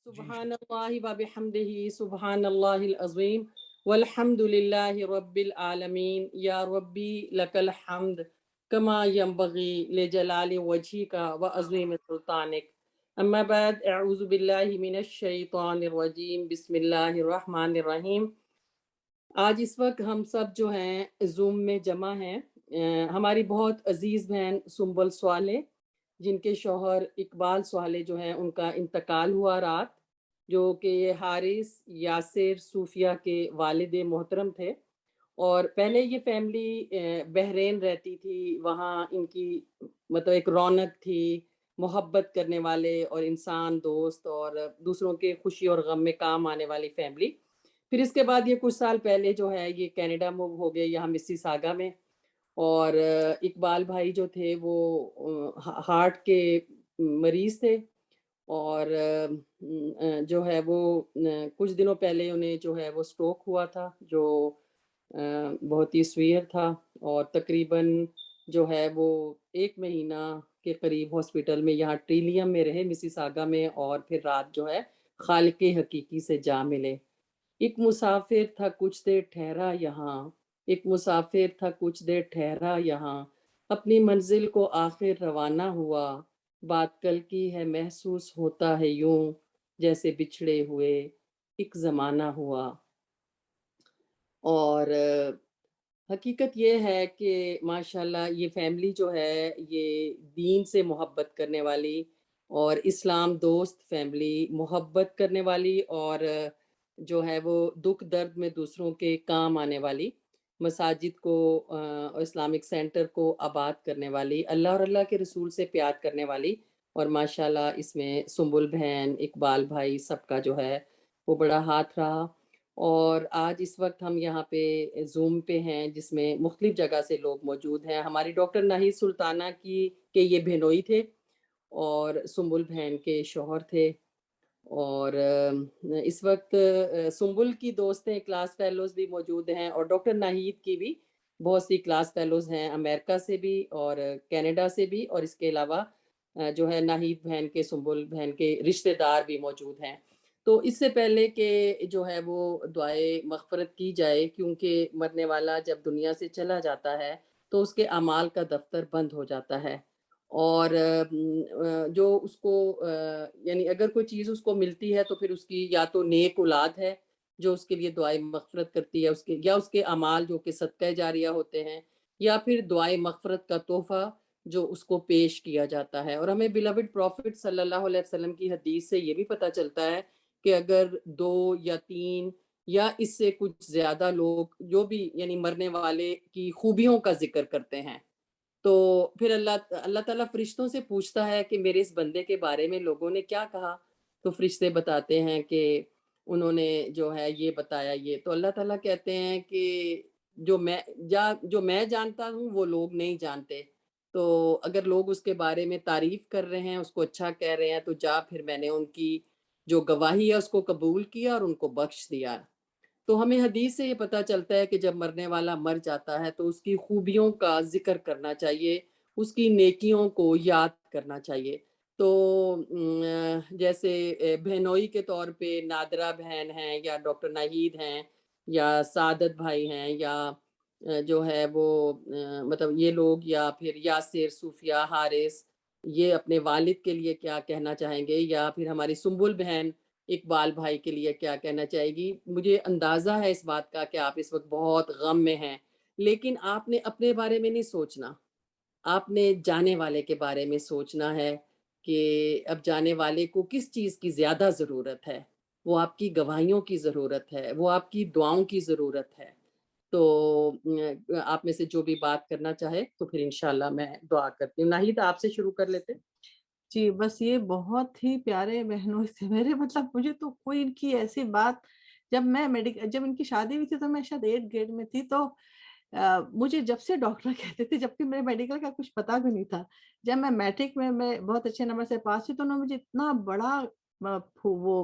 جی سبحان اللہ و بحمدہ سبحان اللہ العظیم والحمد للہ رب العالمین یا ربی لک الحمد کما ینبغی لجلال وجہک وعظیم سلطانک اما بعد اعوذ باللہ من الشیطان الرجیم بسم اللہ الرحمن الرحیم۔ آج اس وقت ہم سب جو ہیں زوم میں جمع ہیں، ہماری بہت عزیز بہن سنبل صالح جن کے شوہر اقبال صالح جو ہیں ان کا انتقال ہوا رات، جو کہ یہ حارث یاسر صوفیہ کے والد محترم تھے، اور پہلے یہ فیملی بحرین رہتی تھی، وہاں ان کی مطلب ایک رونق تھی، محبت کرنے والے اور انسان دوست اور دوسروں کے خوشی اور غم میں کام آنے والی فیملی۔ پھر اس کے بعد یہ کچھ سال پہلے جو ہے یہ کینیڈا موو ہو گئے یہاں مسیساگا میں، اور اقبال بھائی جو تھے وہ ہارٹ کے مریض تھے، اور جو ہے وہ کچھ دنوں پہلے انہیں جو ہے وہ سٹروک ہوا تھا، جو بہت ہی سویئر تھا، اور تقریباً جو ہے وہ 1 مہینہ کے قریب ہاسپٹل میں یہاں ٹریلیم میں رہے مسیساگا میں، اور پھر رات جو ہے خالق حقیقی سے جا ملے۔ ایک مسافر تھا کچھ دیر ٹھہرا یہاں، ایک مسافر تھا کچھ دیر ٹھہرا یہاں، اپنی منزل کو آخر روانہ ہوا، بات کل کی ہے محسوس ہوتا ہے یوں جیسے بچھڑے ہوئے ایک زمانہ ہوا۔ اور حقیقت یہ ہے کہ ماشاءاللہ یہ فیملی جو ہے یہ دین سے محبت کرنے والی اور اسلام دوست فیملی، محبت کرنے والی، اور جو ہے وہ دکھ درد میں دوسروں کے کام آنے والی، مساجد کو اور اسلامک سینٹر کو آباد کرنے والی، اللہ اور اللہ کے رسول سے پیار کرنے والی، اور ماشاءاللہ اس میں سنبل بہن، اقبال بھائی، سب کا جو ہے وہ بڑا ہاتھ رہا۔ اور آج اس وقت ہم یہاں پہ زوم پہ ہیں جس میں مختلف جگہ سے لوگ موجود ہیں۔ ہماری ڈاکٹر ناہید سلطانہ کی کہ یہ بہنوئی تھے اور سنبل بہن کے شوہر تھے، اور اس وقت سنبل کی دوستیں کلاس فیلوز بھی موجود ہیں، اور ڈاکٹر ناہید کی بھی بہت سی کلاس فیلوز ہیں، امریکہ سے بھی اور کینیڈا سے بھی، اور اس کے علاوہ جو ہے ناہید بہن کے، سنبل بہن کے رشتہ دار بھی موجود ہیں۔ تو اس سے پہلے کہ جو ہے وہ دعائے مغفرت کی جائے، کیونکہ مرنے والا جب دنیا سے چلا جاتا ہے تو اس کے اعمال کا دفتر بند ہو جاتا ہے، اور جو اس کو یعنی اگر کوئی چیز اس کو ملتی ہے تو پھر اس کی یا تو نیک اولاد ہے جو اس کے لیے دعائے مغفرت کرتی ہے، اس کے یا اس کے اعمال جو کہ صدقہ جاریہ ہوتے ہیں، یا پھر دعائے مغفرت کا تحفہ جو اس کو پیش کیا جاتا ہے۔ اور ہمیں بیلوڈ پروفٹ صلی اللہ علیہ وسلم کی حدیث سے یہ بھی پتہ چلتا ہے کہ اگر 2 یا 3 یا اس سے کچھ زیادہ لوگ جو بھی یعنی مرنے والے کی خوبیوں کا ذکر کرتے ہیں، تو پھر اللہ تعالیٰ فرشتوں سے پوچھتا ہے کہ میرے اس بندے کے بارے میں لوگوں نے کیا کہا، تو فرشتے بتاتے ہیں کہ انہوں نے جو ہے یہ بتایا، یہ تو اللہ تعالیٰ کہتے ہیں کہ جو میں جانتا ہوں وہ لوگ نہیں جانتے، تو اگر لوگ اس کے بارے میں تعریف کر رہے ہیں، اس کو اچھا کہہ رہے ہیں، تو جا پھر میں نے ان کی جو گواہی ہے اس کو قبول کیا اور ان کو بخش دیا۔ تو ہمیں حدیث سے یہ پتہ چلتا ہے کہ جب مرنے والا مر جاتا ہے تو اس کی خوبیوں کا ذکر کرنا چاہیے، اس کی نیکیوں کو یاد کرنا چاہیے۔ تو جیسے بہنوئی کے طور پہ نادرہ بہن ہیں، یا ڈاکٹر ناہید ہیں، یا سعادت بھائی ہیں، یا جو ہے وہ مطلب یہ لوگ، یا پھر یاسر صوفیہ حارث، یہ اپنے والد کے لیے کیا کہنا چاہیں گے، یا پھر ہماری سنبل بہن اقبال بھائی کے لیے کیا کہنا چاہے گی۔ مجھے اندازہ ہے اس بات کا کہ آپ اس وقت بہت غم میں ہیں، لیکن آپ نے اپنے بارے میں نہیں سوچنا، آپ نے جانے والے کے بارے میں سوچنا ہے کہ اب جانے والے کو کس چیز کی زیادہ ضرورت ہے۔ وہ آپ کی گواہیوں کی ضرورت ہے، وہ آپ کی دعاؤں کی ضرورت ہے۔ تو آپ میں سے جو بھی بات کرنا چاہے تو پھر انشاءاللہ میں دعا کرتی ہوں۔ ناہید آپ سے شروع کر لیتے۔ جی بس یہ بہت ہی پیارے بہنوں سے میرے مطلب مجھے تو کوئی ان کی ایسی بات، جب ان کی شادی ہوئی تھی تو میں شاید 8 گریڈ میں تھی، تو مجھے جب سے ڈاکٹر کہتے تھے، جبکہ میرے میڈیکل کا کچھ پتا بھی نہیں تھا، جب میں میٹرک میں بہت اچھے نمبر سے پاس ہوئی تو انہوں نے مجھے اتنا بڑا وہ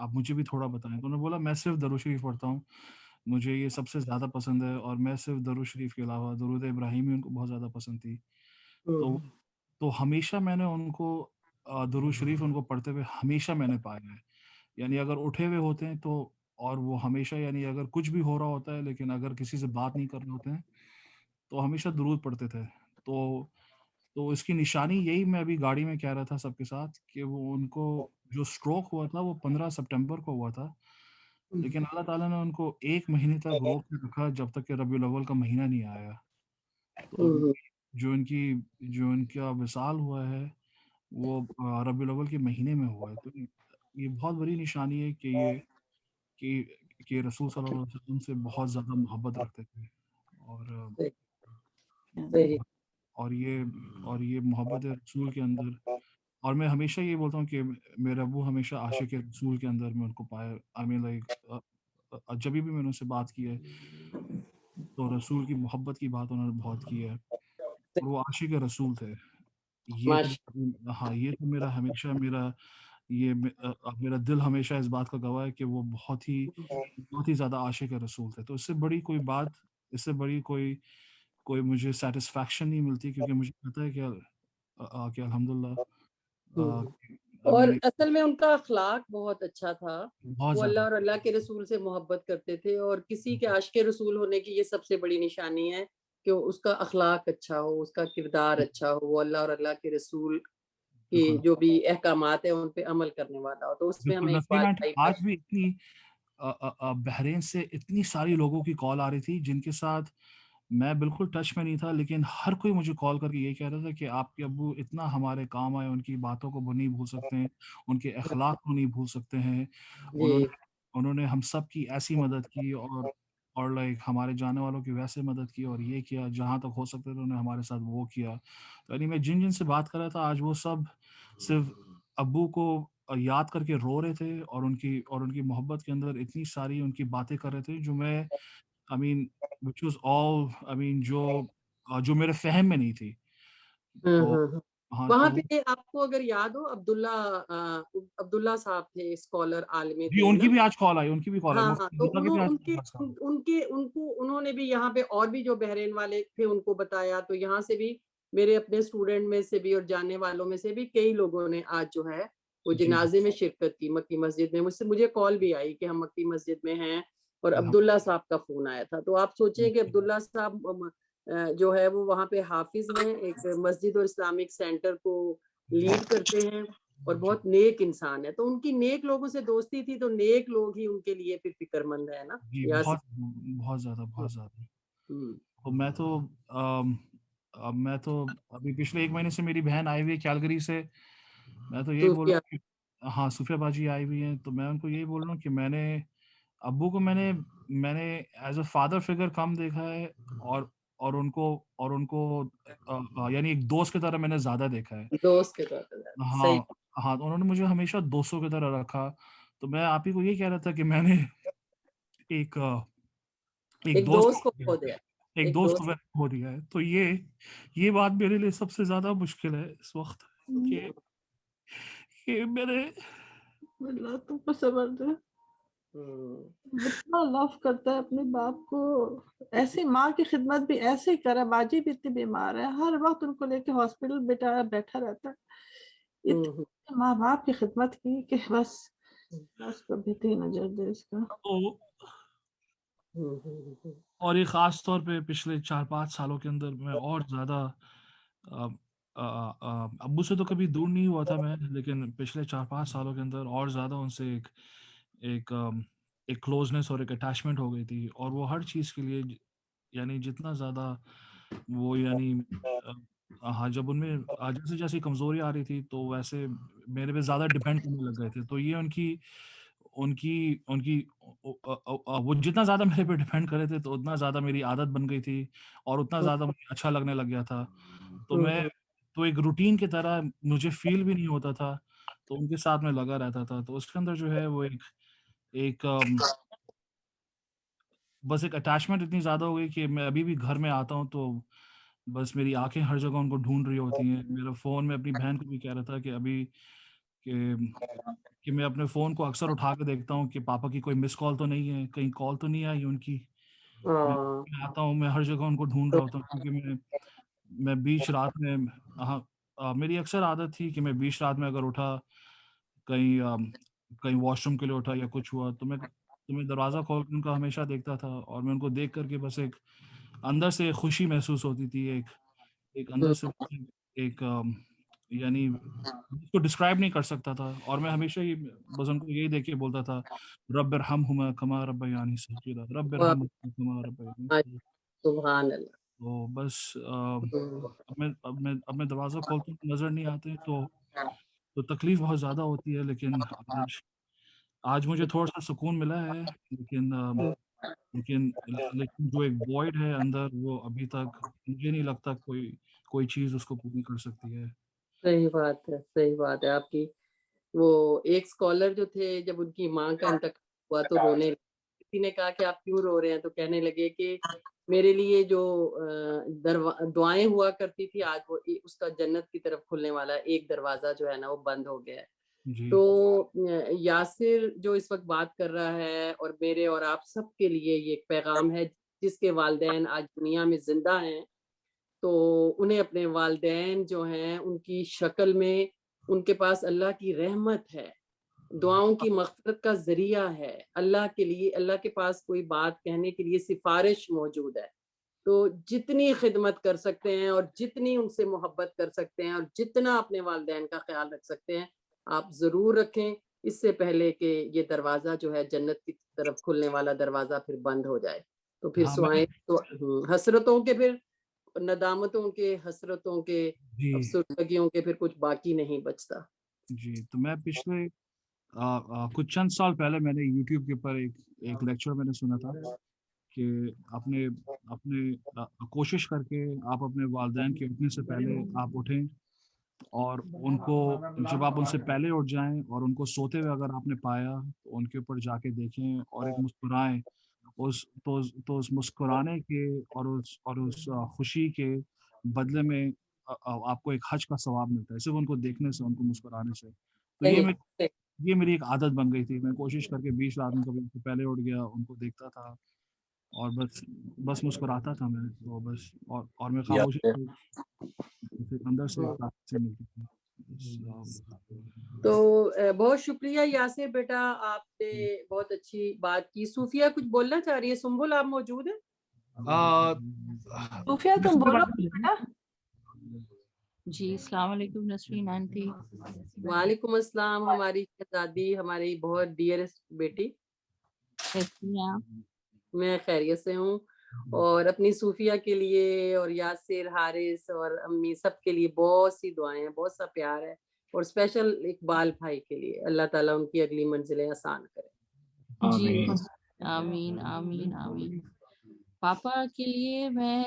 آپ مجھے بھی تھوڑا بتائیں. تو انہوں نے بولا میں صرف درود شریف پڑھتا ہوں, مجھے یہ سب سے زیادہ پسند ہے, اور میں صرف درود شریف کے علاوہ درود ابراہیمی ان کو بہت زیادہ پسند تھی. تو تو ہمیشہ میں نے ان کو درود شریف ان کو پڑھتے ہوئے ہمیشہ میں نے پایا ہے. یعنی اگر اٹھے ہوئے ہوتے ہیں تو, اور وہ ہمیشہ, یعنی اگر کچھ بھی ہو رہا ہوتا ہے لیکن اگر کسی سے بات نہیں کر رہے ہوتے ہیں تو ہمیشہ درود پڑھتے تھے. تو اس کی نشانی یہی میں ابھی گاڑی میں کہہ رہا تھا سب کے ساتھ کہ وہ ان کو جو اسٹروک ہوا تھا وہ 15 سپٹمبر کو ہوا تھا, لیکن اللہ تعالیٰ نے ان کو 1 مہینے تک روک کے رکھا جب تک کہ ربیع الاول کا مہینہ نہیں آیا. تو ابھی جو ان کا وصال ہوا ہے وہ ربیع الاول کے مہینے میں ہوا ہے. تو یہ بہت بڑی نشانی ہے کہ کہ رسول صلی اللہ علیہ وسلم سے بہت زیادہ محبت رکھتے تھے. اور اور یہ محبت رسول کے اندر, اور میں ہمیشہ یہ بولتا ہوں کہ میرے ابو ہمیشہ عاشق رسول کے اندر میں ان کو پایا. آئی مین لائک جب بھی میں نے ان سے بات کی ہے تو رسول کی محبت کی بات انہوں نے بہت کی ہے, اور وہ عاشق رسول تھے. یہ تو ہاں, یہ تو میرا ہمیشہ میرا دل ہمیشہ اس بات کا گواہ ہے کہ وہ بہت ہی زیادہ عاشق رسول تھے. تو اس سے بڑی کوئی بات, اس سے بڑی کوئی مجھے سیٹسفیکشن نہیں ملتی, کیونکہ مجھے پتا ہے کہ الحمدللہ اور اصل میں ان کا اخلاق بہت اچھا تھا. بہت وہ اللہ زیادہ اور اللہ کے رسول سے محبت کرتے تھے, اور کسی کے عاشق رسول ہونے کی یہ سب سے بڑی نشانی ہے کہ اس کا اخلاق اچھا ہو, اس کا کردار اچھا ہو, وہ اللہ اور اللہ کے رسول کی بالکل جو بھی احکامات ہیں ان پہ عمل کرنے والا ہو. تو اس میں ہمیں بالکل ایک نسیم بات آنٹی, آج بھی اتنی بحرین سے اتنی ساری لوگوں کی کال آ رہی تھی جن کے ساتھ میں بالکل ٹچ میں نہیں تھا, لیکن ہر کوئی مجھے کال کر کے یہی کہہ رہا تھا کہ آپ کے ابو اتنا ہمارے کام آئے, ان کی باتوں کو وہ نہیں بھول سکتے ہیں, ان کے اخلاق کو نہیں بھول سکتے ہیں. انہوں نے ہم سب کی ایسی مدد کی, اور لائک ہمارے جانے والوں کی ویسے مدد کی, اور یہ کیا جہاں تک ہو سکتا تھا انہوں نے ہمارے ساتھ وہ کیا. تو یعنی میں جن سے بات کر رہا تھا آج وہ سب صرف ابو کو یاد کر کے رو رہے تھے, اور ان کی محبت کے اندر اتنی ساری ان کی باتیں کر رہے تھے جو میں which was all جو میرے فہم میں نہیں تھی. تو ہاں, وہاں تو پہ آپ کو اگر یاد ہو عبداللہ صاحب تھے, اسکالر عالمی جی, تھے ان نا. کی بھی آج کال آئی, ہاں تو مفتی کی بھی آج انہوں نے بھی یہاں پہ اور بھی جو بحرین والے تھے ان کو بتایا. تو یہاں سے بھی میرے اپنے اسٹوڈنٹ میں سے بھی اور جاننے والوں میں سے بھی کئی لوگوں نے آج جو ہے وہ جی جنازے میں شرکت کی مکی مسجد میں. مجھے کال بھی آئی کہ ہم مکی مسجد میں ہیں, اور الحمد عبداللہ صاحب کا فون آیا تھا. تو آپ سوچیں کہ عبداللہ صاحب جو ہے وہ وہاں پہ حافظ ہیں, ایک مسجد اور اسلامک سینٹر کو لیڈ کرتے ہیں, اور جی بہت نیک انسان ہے. تو ان کی نیک لوگوں سے دوستی تھی, تو نیک لوگ ہی ان کے لیے پھر فکر مند ہے نا. جی, بہت زیادہ. تو میں تو ابھی پچھلے 1 مہینے سے میری بہن آئی ہوئی ہے کیلگری سے. میں تو یہی بول رہا ہوں کہ ہاں, صوفیہ باجی آئی ہوئی ہیں. تو میں ان کو یہی بول رہا ہوں کہ میں نے ابو کو میں نے ایز اے فادر فگر کم دیکھا ہے, اور ان کو یعنی ایک دوست کی طرح میں نے زیادہ دیکھا ہے. دوست کے طور پر ہاں صحیح. ہاں, انہوں نے مجھے ہمیشہ دوستوں کی طرح رکھا. تو میں آپ ہی کو یہ کہہ رہا تھا کہ میں نے ایک دوست کو کھو دیا, ایک دوست کو دوست. کھو دیا ہے. تو یہ بات میرے لیے سب سے زیادہ مشکل ہے اس وقت, کہ میرے اللہ تم کو صبر دے. اتنا لو کرتا ہے اپنے باپ کو, ایسی ماں کی خدمت بھی ایسے ہی کرا. باجی بھی اتنی بیمار ہے, ہر وقت ان کو لے کے ہاسپٹل بیٹھا رہتا ہے. اتنی ماں باپ کی خدمت کی کہ بس کبھی تھی نظر دے اس کا. اور یہ خاص طور پہ پچھلے 4-5 سالوں کے اندر میں اور زیادہ ابو سے تو کبھی دور نہیں ہوا تھا میں, لیکن پچھلے 4-5 سالوں کے اندر اور زیادہ ان سے ایک کلوزنس اور ایک اٹیچمنٹ ہو گئی تھی. اور وہ ہر چیز کے لیے یعنی جتنا زیادہ وہ یعنی ہاں, جب ان میں جیسے جیسی کمزوری آ رہی تھی تو ویسے میرے پہ زیادہ ڈپینڈ کرنے لگ گئے تھے. تو یہ ان کی وہ جتنا زیادہ میرے پہ ڈپینڈ کرے تھے تو اتنا زیادہ میری عادت بن گئی تھی, اور اتنا زیادہ مجھے اچھا لگنے لگ گیا تھا. تو ایک روٹین کی طرح مجھے فیل بھی نہیں ہوتا تھا, تو ان کے ساتھ میں لگا رہتا تھا. تو اس کے اندر جو ہے وہ ایک بس ایک اٹیچمنٹ اتنی زیادہ ہو گئی کہ میں ابھی بھی گھر میں آتا ہوں تو بس میری آنکھیں ہر جگہ ان کو ڈھونڈ رہی ہوتی ہیں. میرا فون میں اپنی بہن کو بھی کہہ رہا تھا کہ ابھی کہ میں اپنے فون کو اکثر اٹھا کے دیکھتا ہوں کہ پاپا کی کوئی مس کال تو نہیں ہے, کہیں کال تو نہیں آئی ان کی. میں آتا ہوں, میں ہر جگہ ان کو ڈھونڈ رہا ہوتا ہوں, کیونکہ میں بیچ رات میں, میری اکثر عادت تھی کہ میں بیچ رات میں اگر اٹھا, کہیں واش روم کے لیے اٹھا یا کچھ ہوا, تو میں دروازہ کھول کے ان کا ہمیشہ دیکھتا تھا, اور میں ان کو دیکھ کر کے بس ایک اندر سے خوشی محسوس ہوتی تھی, ایک اندر سے ایک یعنی اس کو ڈسکرائب نہیں کر سکتا تھا. اور میں ہمیشہ ہی بس ان کو یہی دیکھ کے بولتا تھا, رب ارحمہما کما ربیانی صغیرا, رب ارحمہما کما ربیانی صغیرا. سبحان اللہ. تو بس اب میں دروازہ کھولتا ہوں, نظر نہیں آتے تو تکلیف بہت زیادہ ہوتی ہے. لیکن آج مجھے تھوڑا سا سکون ملا ہے, لیکن جو ایک وائڈ ہے اندر, وہ ابھی تک مجھے نہیں لگتا کوئی چیز اس کو پوری کر سکتی ہے. صحیح بات ہے, صحیح بات ہے آپ کی. وہ ایک اسکالر جو تھے, جب ان کی ماں کا انتقال ہوا تو رونے, کسی نے کہا کہ آپ کیوں رو رہے ہیں, تو کہنے لگے کہ میرے لیے جو دعائیں ہوا کرتی تھی, آج وہ اس کا جنت کی طرف کھلنے والا ایک دروازہ جو ہے نا وہ بند ہو گیا ہے. تو یاسر جو اس وقت بات کر رہا ہے, اور میرے اور آپ سب کے لیے یہ ایک پیغام ہے, جس کے والدین آج دنیا میں زندہ ہیں, تو انہیں اپنے والدین جو ہیں ان کی شکل میں ان کے پاس اللہ کی رحمت ہے, دعاؤں کی مغفرت کا ذریعہ ہے, اللہ کے لیے, اللہ کے پاس کوئی بات کہنے کے لیے سفارش موجود ہے. تو جتنی خدمت کر سکتے ہیں, اور جتنی ان سے محبت کر سکتے ہیں, اور جتنا اپنے والدین کا خیال رکھ سکتے ہیں, آپ ضرور رکھیں, اس سے پہلے کہ یہ دروازہ جو ہے جنت کی طرف کھلنے والا دروازہ پھر بند ہو جائے. تو پھر سوائیں تو حسرتوں کے, پھر ندامتوں کے, حسرتوں کے, افسردگیوں کے پھر کچھ باقی نہیں بچتا. جی, تو میں پچھلے کچھ چند سال پہلے میں نے یوٹیوب کے اوپر ایک لیکچر میں نے سنا تھا کہ اپنے کوشش کر کے آپ اپنے والدین کے اٹھنے سے پہلے آپ اٹھیں, اور ان کو جب آپ ان سے پہلے اٹھ جائیں اور ان کو سوتے ہوئے اگر آپ نے پایا تو ان کے اوپر جا کے دیکھیں اور ایک مسکرائیں. تو اس مسکرانے کے اور اس خوشی کے بدلے میں آپ کو ایک حج کا ثواب ملتا ہے, صرف ان کو دیکھنے سے, ان کو مسکرانے سے. تو یہ میری ایک عادت بن گئی تھی. میں کوشش کر کے 20 رات میں کبھی ان سے پہلے اٹھ گیا, ان کو دیکھتا تھا اور بس مسکراتا تھا میں. تو بس اور میں خاموشی اندر سے ملتی تھی. تو بہت شکریہ یاسر بیٹا, آپ نے بہت اچھی بات کی. صوفیہ کچھ بولنا چاہ رہی ہے؟ سنبل آپ موجود ہیں؟ صوفیہ تم بولو بیٹا. جی السلام علیکم نسرین آنٹی. وعلیکم السلام ہماری شہزادی, ہماری بہت ڈیئرسٹ بیٹی. کیسی ہیں آپ؟ میں خیریت سے ہوں, اور اپنی صوفیہ کے لیے اور یاسر, حارث اور امی سب کے لیے بہت سی دعائیں ہیں, بہت سا پیار ہے, اور اسپیشل اقبال بھائی کے لیے اللہ تعالیٰ ان کی اگلی منزلیں آسان کرے. جی آمین آمین آمین. پاپا کے لیے میں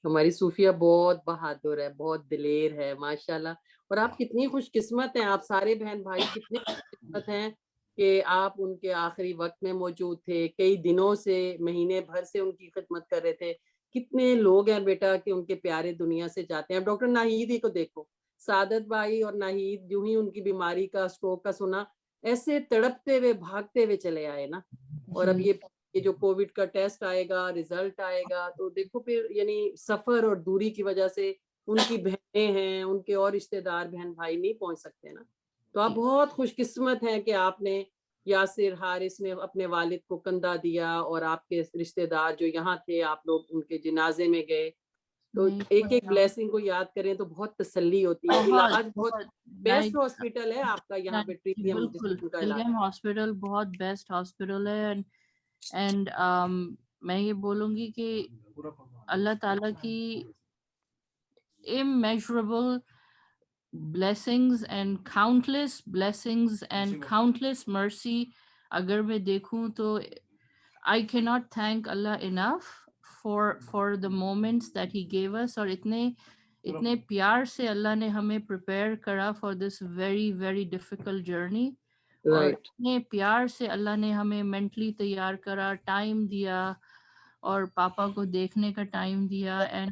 ہماری صوفیہ بہت بہادر ہے, بہت دلیر ہے ماشاءاللہ. اور آپ کتنی خوش قسمت ہیں, آپ سارے بہن بھائی کتنے خوش قسمت ہیں کہ آپ ان کے آخری وقت میں موجود تھے, کئی دنوں سے, مہینے بھر سے ان کی خدمت کر رہے تھے. کتنے لوگ ہیں بیٹا کہ ان کے پیارے دنیا سے جاتے ہیں. اب ڈاکٹر ناہید ہی کو دیکھو, سعادت بھائی اور ناہید جو ہی ان کی بیماری کا, اسٹروک کا سنا, ایسے تڑپتے ہوئے بھاگتے ہوئے چلے آئے نا. اور اب یہ جو کووڈ کا ٹیسٹ آئے گا, رزلٹ آئے گا, تو دیکھو پھر یعنی سفر اور دوری کی وجہ سے ان کی بہنیں ہیں, ان کے اور رشتہ دار بہن بھائی نہیں پہنچ سکتے نا. تو آپ بہت خوش قسمت ہیں کہ آپ نے, یاسر, حارث نے اپنے والد کو کندھا دیا, اور آپ کے رشتہ دار جو یہاں تھے, آپ لوگ ان کے جنازے میں گئے. تو ایک ایک بلیسنگ کو یاد کریں تو بہت تسلی ہوتی ہے. علاج بہت بیسٹ ہاسپٹل ہے آپ کا یہاں پہ, ٹریٹمنٹ ہاسپٹل بہت بیسٹ ہاسپٹل ہے. اینڈ میں یہ بولوں گی کہ اللہ تعالیٰ کی immeasurable blessings and countless mercy اگر میں دیکھوں تو I cannot thank Allah enough for the moments that he gave us. اور اتنے پیار سے اللہ نے ہمیں prepare کرا for this very very difficult journey. اور اتنے پیار سے اللہ نے ہمیں mentally تیار کرا, ٹائم دیا, اور پاپا کو دیکھنے کا ٹائم دیا. And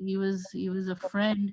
he was a friend,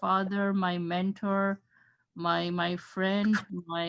father, my mentor, my friend, my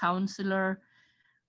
counselor.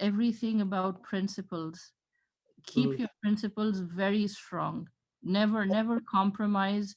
everything about principles. Keep your principles very strong. Never compromise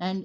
And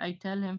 I tell him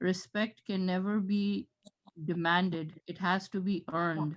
respect can never be demanded, it has to be earned.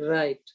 Right.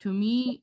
to me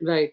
Right.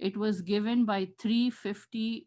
it was given by 350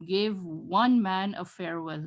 gave one man a farewell.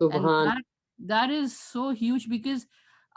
And that is so huge because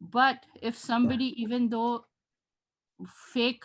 But if somebody, even though fake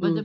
But the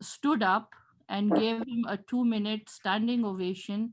stood up and gave him a 2-minute standing ovation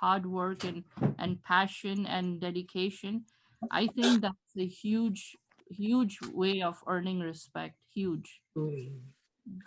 hard work and passion and dedication. I think that's a huge way of earning respect. Huge.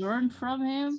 learned from him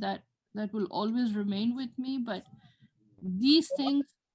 that will always remain with me. But these things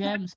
gems,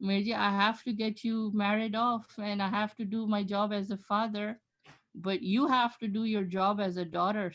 Mirji, I have to get you married off and I have to do my job as a father, but you have to do your job as a daughter.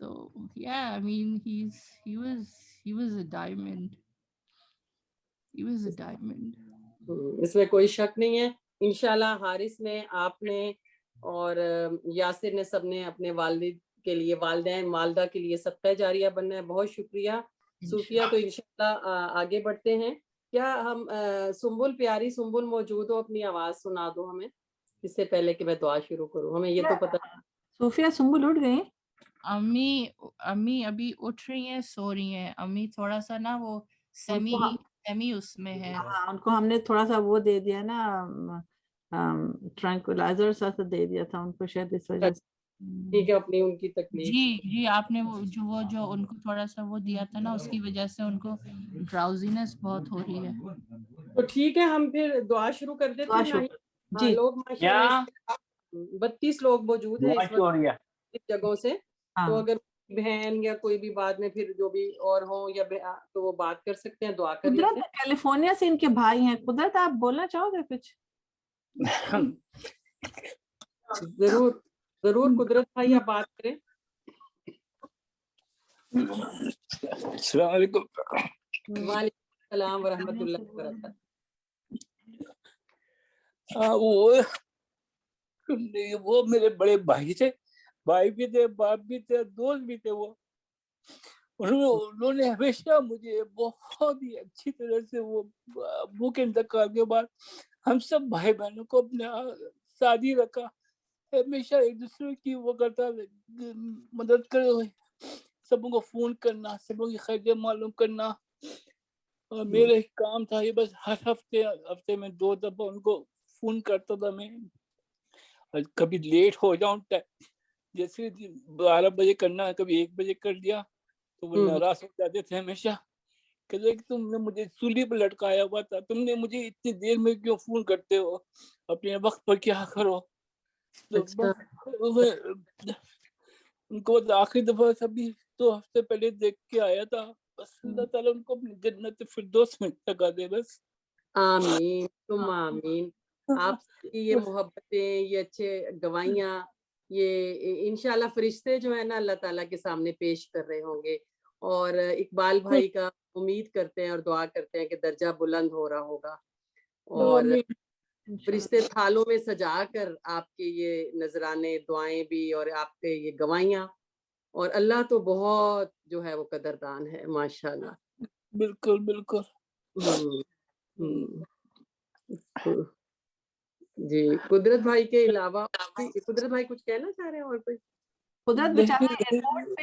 So yeah, I mean, he was a diamond. He was a diamond. اس میں کوئی شک نہیں ہے. انشاءاللہ حارث نے, آپ نے اور یاسر نے, سب نے اپنے والد کے لیے, والدین والدہ کے لیے صدقہ جاریہ بننا ہے. بہت شکریہ صوفیہ. تو انشاءاللہ آگے بڑھتے ہیں. کیا ہم سنبل, پیاری سنبل موجود ہو؟ اپنی آواز سنا دو ہمیں اس سے پہلے کہ میں دعا شروع کروں. ہمیں یہ تو پتہ. صوفیہ سنبل اٹھ گئی؟ امی ابھی اٹھ رہی ہیں, سو رہی ہیں. امی تھوڑا سا نا وہ سیمی اس میں ہے. ہاں, ان کو ہم نے تھوڑا سا وہ دے دیا نا, ٹرانکولائزر سا دے دیا تھا ان کو, شاید اس وجہ سے. ٹھیک ہے, اپنی ان کی تکلیف. جی آپ نے جو ان کو تھوڑا سا وہ دیا تھا نا, اس کی وجہ سے ان کو ڈراؤزینس بہت ہو رہی ہے. تو ٹھیک ہے, ہم پھر دعا شروع کر دیتے ہیں. جی, لوگ ماشاءاللہ 32 لوگ موجود ہیں اس وقت اس جگہوں سے. تو اگر بہن یا کوئی بھی بعد میں پھر جو بھی اور ہوں یا تو وہ بات کر سکتے ہیں, دعا کر لیتے ہیں. قدرت کیلیفورنیا سے ان کے بھائی ہیں. قدرت, آپ بولنا چاہو گے کچھ؟ ضرور ضرور قدرت بھائی, آپ بات کریں. السلام علیکم. وعلیکم السلام ورحمۃ اللہ وبرکاتہ. وہ میرے بڑے بھائی تھے, بھائی بھی تھے, باپ بھی تھے, دوست بھی تھے. وہ انہوں نے ہمیشہ مجھے بہت ہی اچھی طرح سے, وہ ابو کے انتقال کے بعد ہم سب بھائی بہنوں کو اپنے ساتھ ہی رکھا. ہمیشہ ایک دوسرے کی وہ کرتا, مدد کرے ہوئے, سبوں کو فون کرنا, سبوں کی خیریت معلوم کرنا. اور میرا ایک کام تھا یہ, بس ہر ہفتے میں 2 دفعہ ان کو فون کرتا تھا میں. اور کبھی لیٹ ہو جاؤں, جیسے 12 بجے کرنا ہے, کبھی 1 بجے کر دیا تو وہ ناراض ہو جاتے تھے. ہمیشہ کہتے کہ تم نے مجھے سولی پہ لٹکایا ہوا تھا, تم نے مجھے اتنی دیر میں کیوں فون کرتے ہو, اپنے وقت پر کیا کرو. تو ان کو آخری دفعہ سبھی 2 ہفتے پہلے دیکھ کے آیا تھا. بس اللہ تعالیٰ ان کو اپنی جنت فردوس میں لگا دے بس. آمین ثم آمین. آپ کی یہ محبتیں, یہ اچھے گوائیاں, یہ انشاءاللہ فرشتے جو ہے نا اللہ تعالیٰ کے سامنے پیش کر رہے ہوں گے. اور اقبال بھائی کا امید کرتے ہیں اور دعا کرتے ہیں کہ درجہ بلند ہو رہا ہوگا. اور فرشتے تھالوں میں سجا کر آپ کے یہ نذرانے, دعائیں بھی, اور آپ کے یہ گوائیاں. اور اللہ تو بہت جو ہے وہ قدردان ہے ماشاءاللہ. بالکل بالکل. جی, قدرت بھائی کے علاوہ قدرت بھائی کچھ کہنا چاہ رہے ہیں؟ اور کوئی؟ قدرت بیچارے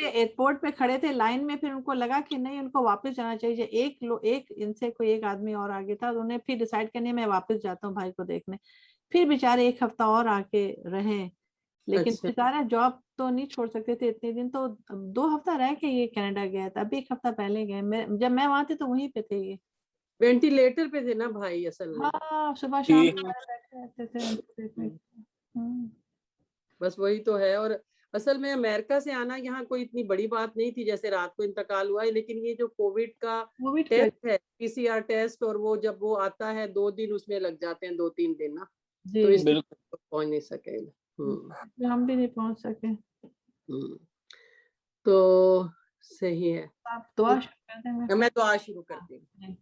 ایئرپورٹ پہ کھڑے تھے لائن میں, پھر ان کو لگا کہ نہیں, ان کو واپس جانا چاہیے. ایک ان سے کوئی ایک آدمی اور آگے تھا, تو انہیں پھر ڈیسائیڈ کرنے میں واپس جاتا ہوں بھائی کو دیکھنے. پھر بیچارے 1 ہفتہ اور آ کے رہے, لیکن بیچارہ جاب تو نہیں چھوڑ سکتے تھے اتنے دن, تو 2 ہفتہ رہ کے یہ کینیڈا گیا تھا. ابھی 1 ہفتہ پہلے گئے, جب میں وہاں تھی تو وہیں پہ تھے. یہ وینٹیلیٹر پہ تھے نا بھائی اصل میں. ہاں, صبح شام بیٹھے رہتے تھے. بس وہی تو ہے. اور اصل میں امریکہ سے آنا یہاں کوئی اتنی بڑی بات نہیں تھی, جیسے رات کو انتقال ہوا ہے. لیکن یہ جو کووڈ کا ٹیسٹ ہے, PCR ٹیسٹ, اور وہ جب وہ آتا ہے 2 دن اس میں لگ جاتے ہیں, 2-3 دن نا, تو اس لیے پہنچ نہیں سکے. ہم بھی نہیں پہنچ سکے. تو صحیح ہے, میں دعا شروع کرتی ہوں.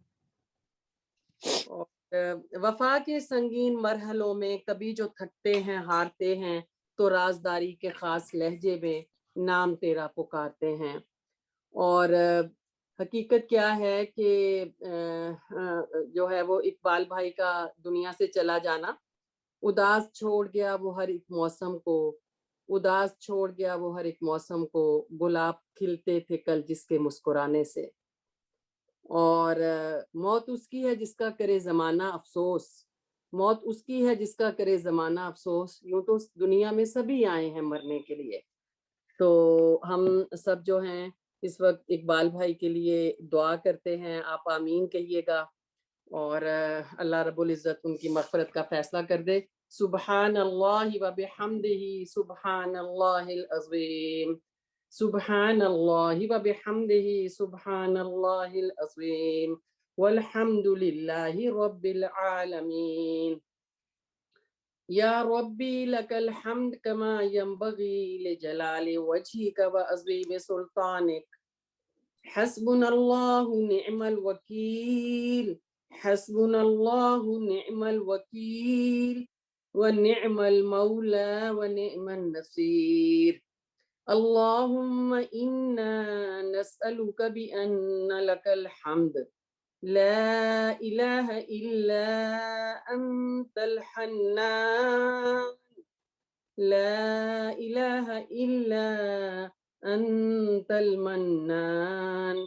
وفا کے سنگین مرحلوں میں کبھی جو تھکتے ہیں, ہارتے ہیں, تو رازداری کے خاص لہجے میں نام تیرا پکارتے ہیں. اور حقیقت کیا ہے کہ جو ہے وہ اقبال بھائی کا دنیا سے چلا جانا اداس چھوڑ گیا وہ ہر ایک موسم کو, اداس چھوڑ گیا وہ ہر ایک موسم کو, گلاب کھلتے تھے کل جس کے مسکرانے سے. اور موت اس کی ہے جس کا کرے زمانہ افسوس, موت اس کی ہے جس کا کرے زمانہ افسوس. یوں تو دنیا میں سبھی آئے ہیں مرنے کے لیے. تو ہم سب جو ہیں اس وقت اقبال بھائی کے لیے دعا کرتے ہیں. آپ آمین کہیے گا, اور اللہ رب العزت ان کی مغفرت کا فیصلہ کر دے. سبحان اللہ و بحمدہ, سبحان اللہ العظیم, سبحان اللہ و بحمدہ, سبحان اللہ العظیم, والحمد للہ رب العالمین. یا ربی لک الحمد کما ینبغی لجلال وجہک وعظیم سلطانک حسبنا اللہ نعم الوکیل حسبنا اللہ نعم الوکیل ونعم المولا ونعم النصیر اللہم انا نسألک بأن لک الحمد لا الہ الا انت الحنان لا الہ الا انت المنان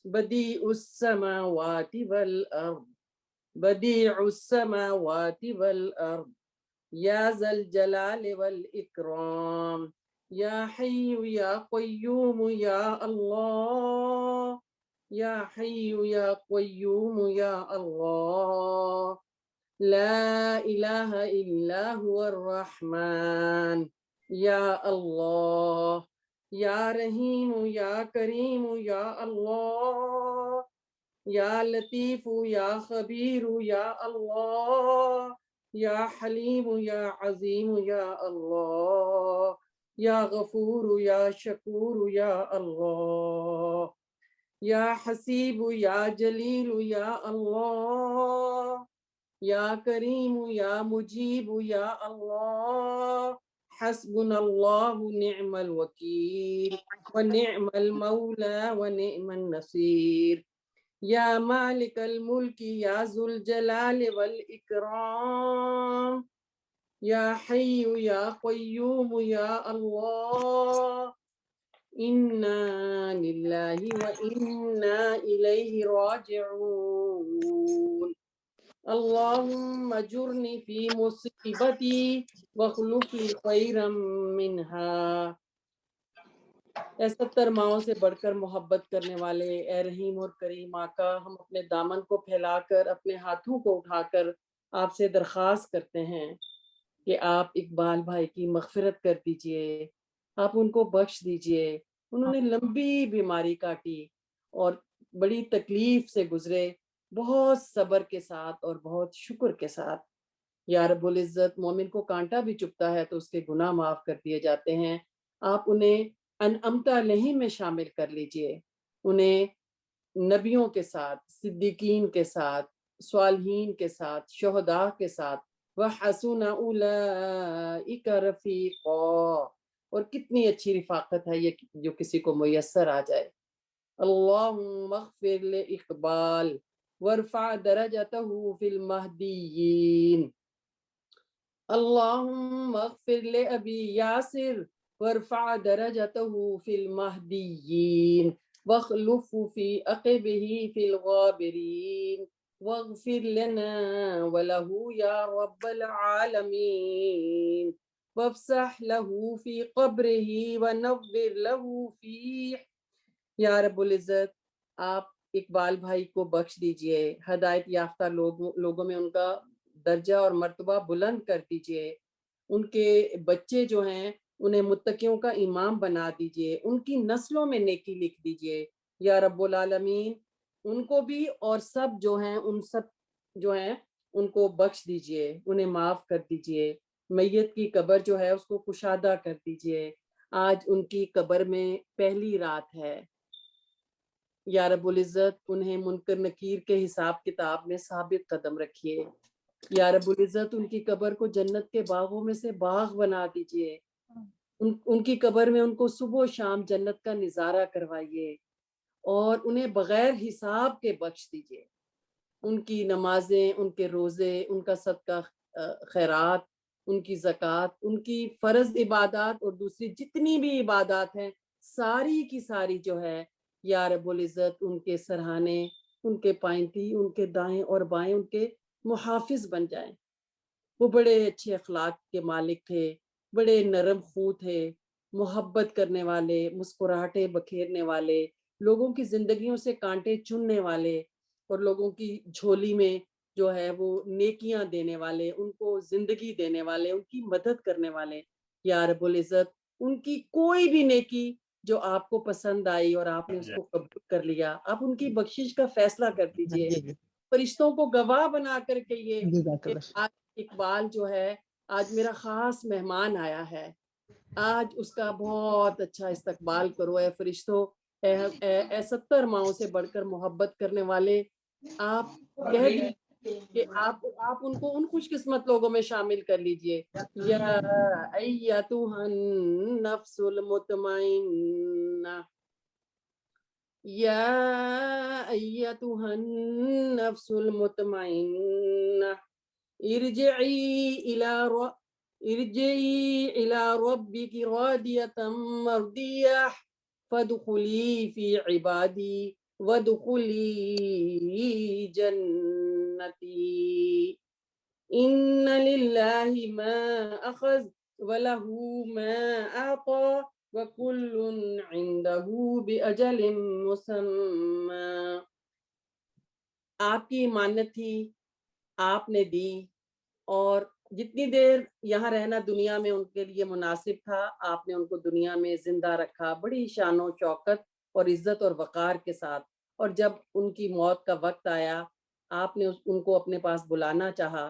بدیع السماوات والارض بدیع السماوات والارض یا ذا الجلال والاکرام یا حی یا قیوم یا اللہ یا حی یا قیوم یا اللہ لا الہ الا هو الرحمن یا اللہ یا رحیم یا کریم یا اللہ یا لطیف یا خبیر یا اللہ یا حلیم یا عظیم یا اللہ یا غفور یا شکور یا اللہ یا حسیب یا جلیل یا اللہ یا کریم یا مجیب یا اللہ حسبنا اللہ نعم الوکیل ونعم المولا ونعم النصیر یا مالک الملک یا ذو الجلال والاکرام یا حی یا قیوم یا اللہ انا للہ وانا الیہ راجعون اللہم اجرنی فی مصیبتی واخلف لی خیرا منہا۔ اے 70 ماؤں سے بڑھ کر محبت کرنے والے اے رحیم اور کریم آقا، ہم اپنے دامن کو پھیلا کر اپنے ہاتھوں کو اٹھا کر آپ سے درخواست کرتے ہیں کہ آپ اقبال بھائی کی مغفرت کر دیجئے، آپ ان کو بخش دیجئے۔ انہوں نے لمبی بیماری کاٹی اور بڑی تکلیف سے گزرے، بہت صبر کے ساتھ اور بہت شکر کے ساتھ۔ یا رب العزت، مومن کو کانٹا بھی چبھتا ہے تو اس کے گناہ معاف کر دیے جاتے ہیں۔ آپ انہیں انعمت علیہم میں شامل کر لیجئے، انہیں نبیوں کے ساتھ، صدیقین کے ساتھ، صالحین کے ساتھ، شہداء کے ساتھ، وَحَسُنَ أُولَئِكَ رَفِيقًا، اور کتنی اچھی رفاقت ہے یہ جو کسی کو میسر آ جائے۔ اللہم اغفر لإقبال وارفع درجته في المہدیین۔ اللہم اغفر لأبی یاسر وارفع درجته في المہدیین واخلف في عقبه في الغابرین واغفر لنا وله یا رب العالمین وافسح له في قبره ونور له فیہ۔ یا رب العزت، آپ اقبال بھائی کو بخش دیجئے، ہدایت یافتہ لوگوں میں ان کا درجہ اور مرتبہ بلند کر دیجئے، ان کے بچے جو ہیں انہیں متقیوں کا امام بنا دیجئے، ان کی نسلوں میں نیکی لکھ دیجئے یا رب العالمین۔ ان کو بھی اور سب جو ہیں ان کو بخش دیجئے، انہیں معاف کر دیجئے۔ میت کی قبر جو ہے اس کو کشادہ کر دیجئے۔ آج ان کی قبر میں پہلی رات ہے، یا رب العزت انہیں منکر نکیر کے حساب کتاب میں ثابت قدم رکھیے۔ یا رب العزت ان کی قبر کو جنت کے باغوں میں سے باغ بنا دیجئے، ان کی قبر میں ان کو صبح و شام جنت کا نظارہ کروائیے اور انہیں بغیر حساب کے بخش دیجئے۔ ان کی نمازیں، ان کے روزے، ان کا صدقہ خیرات، ان کی زکوٰۃ، ان کی فرض عبادات اور دوسری جتنی بھی عبادات ہیں، ساری کی ساری جو ہے یا رب العزت ان کے سرہانے، ان کے پائنتی، ان کے دائیں اور بائیں ان کے محافظ بن جائیں۔ وہ بڑے اچھے اخلاق کے مالک تھے، بڑے نرم خو تھے، محبت کرنے والے، مسکراہٹیں بکھیرنے والے، لوگوں کی زندگیوں سے کانٹے چننے والے اور لوگوں کی جھولی میں جو ہے وہ نیکیاں دینے والے، ان کو زندگی دینے والے، ان کی مدد کرنے والے۔ یا رب العزت ان کی کوئی بھی نیکی جو آپ کو پسند آئی اور آپ نے اس کو قبول کر لیا، آپ ان کی بخشش کا فیصلہ کر دیجئے۔ فرشتوں کو گواہ بنا کر کے یہ اقبال جو ہے آج میرا خاص مہمان آیا ہے، آج اس کا بہت اچھا استقبال کرو اے فرشتوں، اے 70 ماؤں سے بڑھ کر محبت کرنے والے، آپ کہہ دیجیے کہ آپ ان کو ان خوش قسمت لوگوں میں شامل کر لیجئے۔ یا ایتھا النفس المطمئنہ، یا ایتھا النفس المطمئنہ ارجعی الی ربک راضیۃ مرضیہ فادخلی فی عبادی وادخلی جنتی، ان للہ ما اخذ وله ما اعطى وكل عنده بأجل مسمى۔ آپ کی امانت تھی، آپ نے دی، اور جتنی دیر یہاں رہنا دنیا میں ان کے لیے مناسب تھا، آپ نے ان کو دنیا میں زندہ رکھا بڑی شان و شوکت اور عزت اور وقار کے ساتھ، اور جب ان کی موت کا وقت آیا، آپ نے ان کو اپنے پاس بلانا چاہا،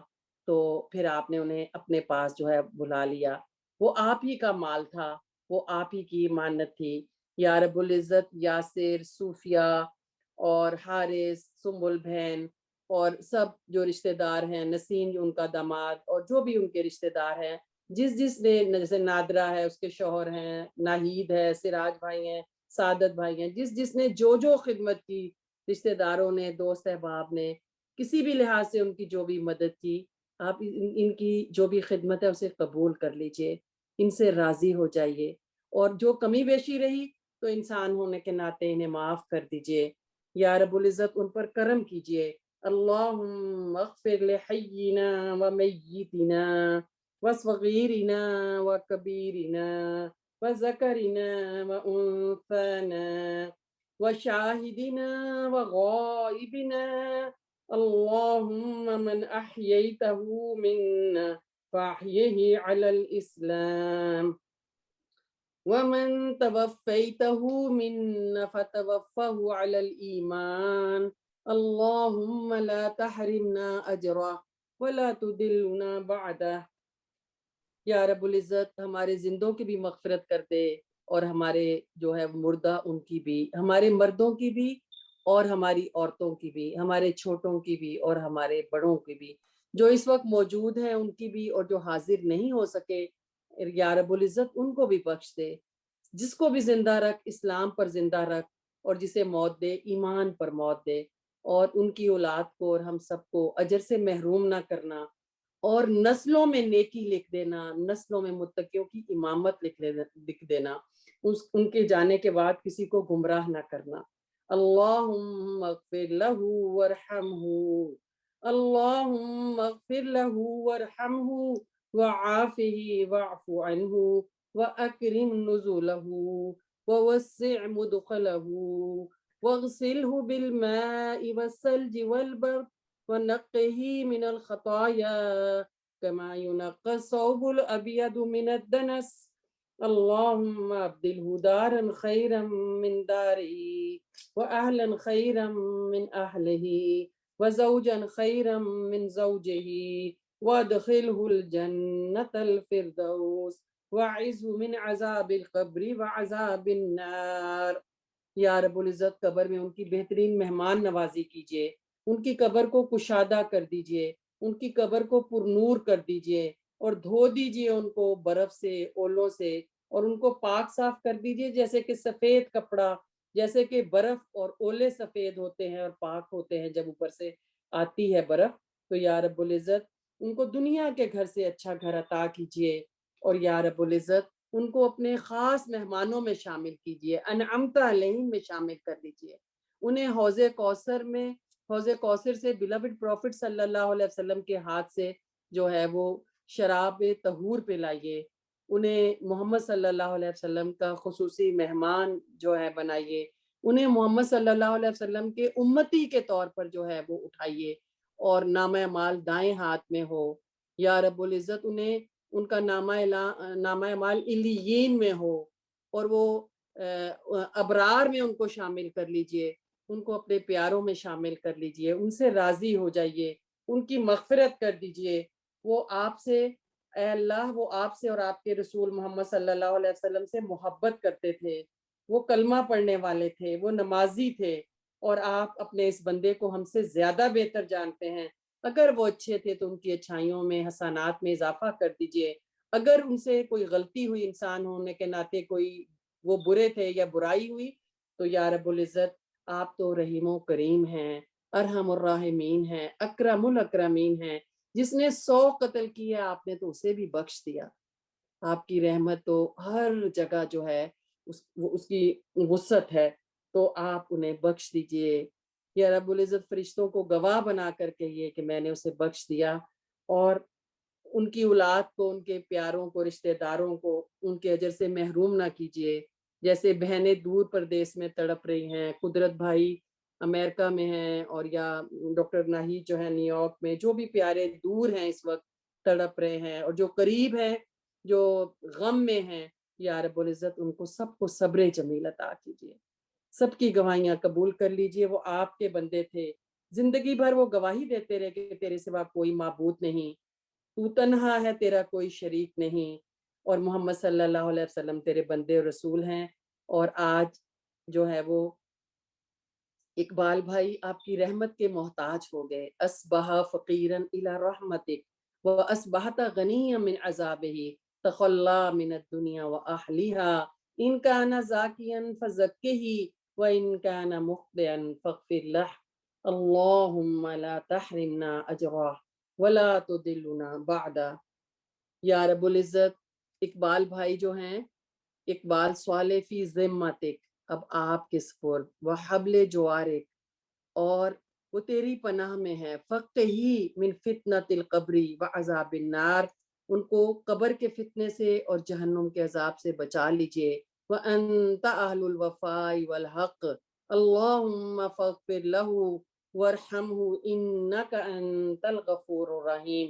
تو پھر آپ نے انہیں اپنے پاس جو ہے بلا لیا۔ وہ آپ ہی کا مال تھا، وہ آپ ہی کی امانت تھی۔ یا رب العزت یاسر، صوفیہ اور حارث، سنبل بہن اور سب جو رشتہ دار ہیں، نسیم جو ان کا داماد اور جو بھی ان کے رشتہ دار ہیں، جس نے، جیسے نادرہ ہے اس کے شوہر ہیں، ناہید ہے، سراج بھائی ہیں، سعادت بھائی ہیں، جس نے جو خدمت کی، رشتہ داروں نے، دوست احباب نے، کسی بھی لحاظ سے ان کی جو بھی مدد کی، آپ ان کی جو بھی خدمت ہے اسے قبول کر لیجئے، ان سے راضی ہو جائیے، اور جو کمی بیشی رہی تو انسان ہونے کے ناطے انہیں معاف کر دیجئے۔ یا رب العزت ان پر کرم کیجئے۔ اللہم اغفر لحینا ومیتنا وصغیرنا وکبیرنا وذکرنا وانثانا وشاہدنا وغائبنا، اللہم من احییتہ منا فاحیہ علی الاسلام، ومن توفیته منا فتوفه على الإيمان، اللهم لا تحرمنا أجره ولا تدلنا بعده۔ یا رب العزت ہمارے زندوں کی بھی مغفرت کر دے، اور ہمارے جو ہے مردہ ان کی بھی، ہمارے مردوں کی بھی اور ہماری عورتوں کی بھی، ہمارے چھوٹوں کی بھی اور ہمارے بڑوں کی بھی، جو اس وقت موجود ہیں ان کی بھی، اور جو حاضر نہیں ہو سکے، یا رب العزت ان کو بھی بخش دے۔ جس کو بھی زندہ رکھ، اسلام پر زندہ رکھ، اور جسے موت دے، ایمان پر موت دے، اور ان کی اولاد کو اور ہم سب کو اجر سے محروم نہ کرنا، اور نسلوں میں نیکی لکھ دینا، نسلوں میں متقیوں کی امامت لکھ دینا، ان کے جانے کے بعد کسی کو گمراہ نہ کرنا۔ اللہم اغفر لہ وارحمہ، اللہم اغفر لہ وارحمہ وعافہ واعف عنہ وأكرم نزله ووسع مدخله واغسله بالماء والثلج والبرد ونقه من الخطايا كما ينقى الثوب الأبيض من الدنس، اللهم أبدله دارا خيرا من داره وأهلا خيرا من أهله وزوجا خيرا من زوجه وادخله الجنة الفردوس وَاعِذْهُ مِنْ عَذَابِ الْقَبْرِ وَعَذَابِ النَّارِ۔ یا رب العزت قبر میں ان کی بہترین مہمان نوازی کیجئے، ان کی قبر کو کشادہ کر دیجئے، ان کی قبر کو پرنور کر دیجئے، اور دھو دیجئے ان کو برف سے، اولوں سے، اور ان کو پاک صاف کر دیجئے، جیسے کہ سفید کپڑا، جیسے کہ برف اور اولے سفید ہوتے ہیں اور پاک ہوتے ہیں جب اوپر سے آتی ہے برف۔ تو یا رب العزت ان کو دنیا کے گھر سے اچھا گھر عطا کیجئے، اور یا رب العزت ان کو اپنے خاص مہمانوں میں شامل کیجئے، انعمت علیہم میں شامل کر لیجئے، انہیں حوض کوثر سے بیلوڈ پروفٹ صلی اللہ علیہ وسلم کے ہاتھ سے جو ہے وہ شراب طہور پلائیے، انہیں محمد صلی اللہ علیہ وسلم کا خصوصی مہمان جو ہے بنائیے، انہیں محمد صلی اللہ علیہ وسلم کے امتی کے طور پر جو ہے وہ اٹھائیے، اور نامہ اعمال دائیں ہاتھ میں ہو۔ یا رب العزت انہیں ان کا نامہ اعمال علیین میں ہو، اور وہ ابرار میں ان کو شامل کر لیجئے، ان کو اپنے پیاروں میں شامل کر لیجئے، ان سے راضی ہو جائیے، ان کی مغفرت کر دیجئے، وہ آپ سے اے اللہ وہ آپ سے اور آپ کے رسول محمد صلی اللہ علیہ وسلم سے محبت کرتے تھے، وہ کلمہ پڑھنے والے تھے، وہ نمازی تھے، اور آپ اپنے اس بندے کو ہم سے زیادہ بہتر جانتے ہیں۔ اگر وہ اچھے تھے تو ان کی اچھائیوں میں، حسنات میں اضافہ کر دیجئے، اگر ان سے کوئی غلطی ہوئی انسان ہونے کے ناطے، کوئی وہ برے تھے یا برائی ہوئی، تو یا رب العزت آپ تو رحیم و کریم ہیں، ارحم الراحمین ہیں، اکرم الاکرمین ہیں۔ جس نے 100 قتل کیا آپ نے تو اسے بھی بخش دیا۔ آپ کی رحمت تو ہر جگہ جو ہے اس کی وسعت ہے، تو آپ انہیں بخش دیجئے۔ یا رب العزت فرشتوں کو گواہ بنا کر کہیے کہ میں نے اسے بخش دیا، اور ان کی اولاد کو، ان کے پیاروں کو، رشتہ داروں کو ان کے اجر سے محروم نہ کیجیے۔ جیسے بہنیں دور پردیس میں تڑپ رہی ہیں، قدرت بھائی امریکہ میں ہیں، اور یا ڈاکٹر ناہید جو ہے نیو یارک میں، جو بھی پیارے دور ہیں اس وقت تڑپ رہے ہیں، اور جو قریب ہیں جو غم میں ہیں، یا رب العزت ان کو سب کو صبر جمیل عطا کیجیے۔ سب کی گواہیاں قبول کر لیجئے۔ وہ آپ کے بندے تھے، زندگی بھر وہ گواہی دیتے رہے کہ تیرے سوا کوئی معبود نہیں، تو تنہا ہے، تیرا کوئی شریک نہیں، اور محمد صلی اللہ علیہ وسلم تیرے بندے اور رسول ہیں۔ اور آج جو ہے وہ اقبال بھائی آپ کی رحمت کے محتاج ہو گئے۔ اصبح فقیرا الی رحمتک واصبحت غنیا من عذابہ تخلی من الدنیا واہلها ان کان زاکیا فزکہ وان کان مخطئا فاغفر له اللہم لا تحرمنا اجرہ ولا تدلنا بعدا۔ یا رب العزت اقبال بھائی جو ہیں، اقبال صالح فی ذمتک، اب آپ کے سپرد، وہ حبل جوارک، اور وہ تیری پناہ میں ہے، فقہی من فتنۃ القبر وعذاب النار، ان کو قبر کے فتنے سے اور جہنم کے عذاب سے بچا لیجئے۔ وانت اہل الوفاء والحق اللہم فاغفر لہ وارحمہ انک انت الغفور الرحیم۔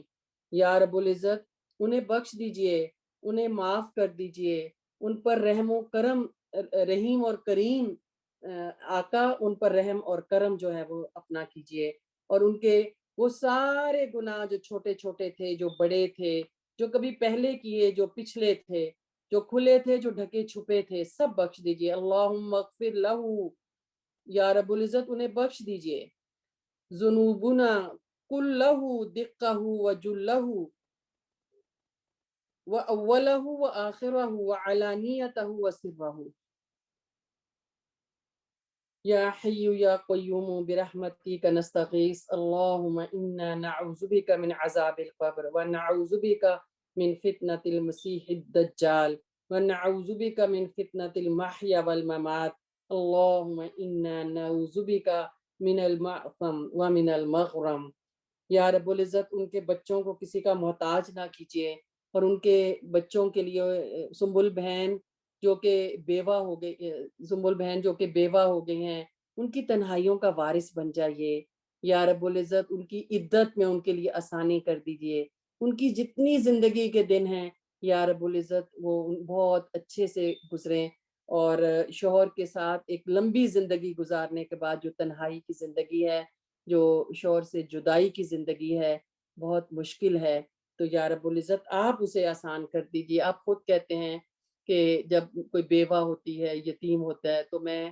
یا رب العزت انہیں بخش دیجئے، انہیں معاف کر دیجئے، ان پر رحم و کرم، رحیم اور کریم آقا ان پر رحم اور کرم جو ہے وہ اپنا کیجئے، اور ان کے وہ سارے گناہ جو چھوٹے چھوٹے تھے، جو بڑے تھے، جو کبھی پہلے کیے، جو پچھلے تھے، جو کھلے تھے، جو ڈھکے چھپے تھے، سب بخش دیجئے۔ اللہم اغفر لہ، یا رب العزت انہیں بخش دیجئے۔ ذنوبنا کلہ دقہ وجلہ وَأَوَّلَهُ وَآخِرَهُ وَعَلَانِيَتَهُ وَسِرَّهُ یا حی یا قیوم برحمتک نستغیث اللہم انا نعوذ بک من عذاب القبر ونعوذ بک من فتنة المسیح الدجال ونعوذ بک من فتنة المحیا والممات اللہم انا نعوذ بک من المعثم ومن المغرم۔ یا رب العزت ان کے بچوں کو کسی کا محتاج نہ کیجیے، اور ان کے بچوں کے لیے سنبل بہن جو کہ بیوہ ہو گئی، سنبل بہن جو کہ بیوہ ہو گئی ہیں، ان کی تنہائیوں کا وارث بن جائیے۔ یا رب العزت ان کی عدت میں ان کے لیے آسانی کر دیجیے، ان کی جتنی زندگی کے دن ہیں یا رب العزت وہ بہت اچھے سے گزریں، اور شوہر کے ساتھ ایک لمبی زندگی گزارنے کے بعد جو تنہائی کی زندگی ہے، جو شوہر سے جدائی کی زندگی ہے، بہت مشکل ہے، تو یا رب العزت آپ اسے آسان کر دیجیے۔ آپ خود کہتے ہیں کہ جب کوئی بیوہ ہوتی ہے، یتیم ہوتا ہے، تو میں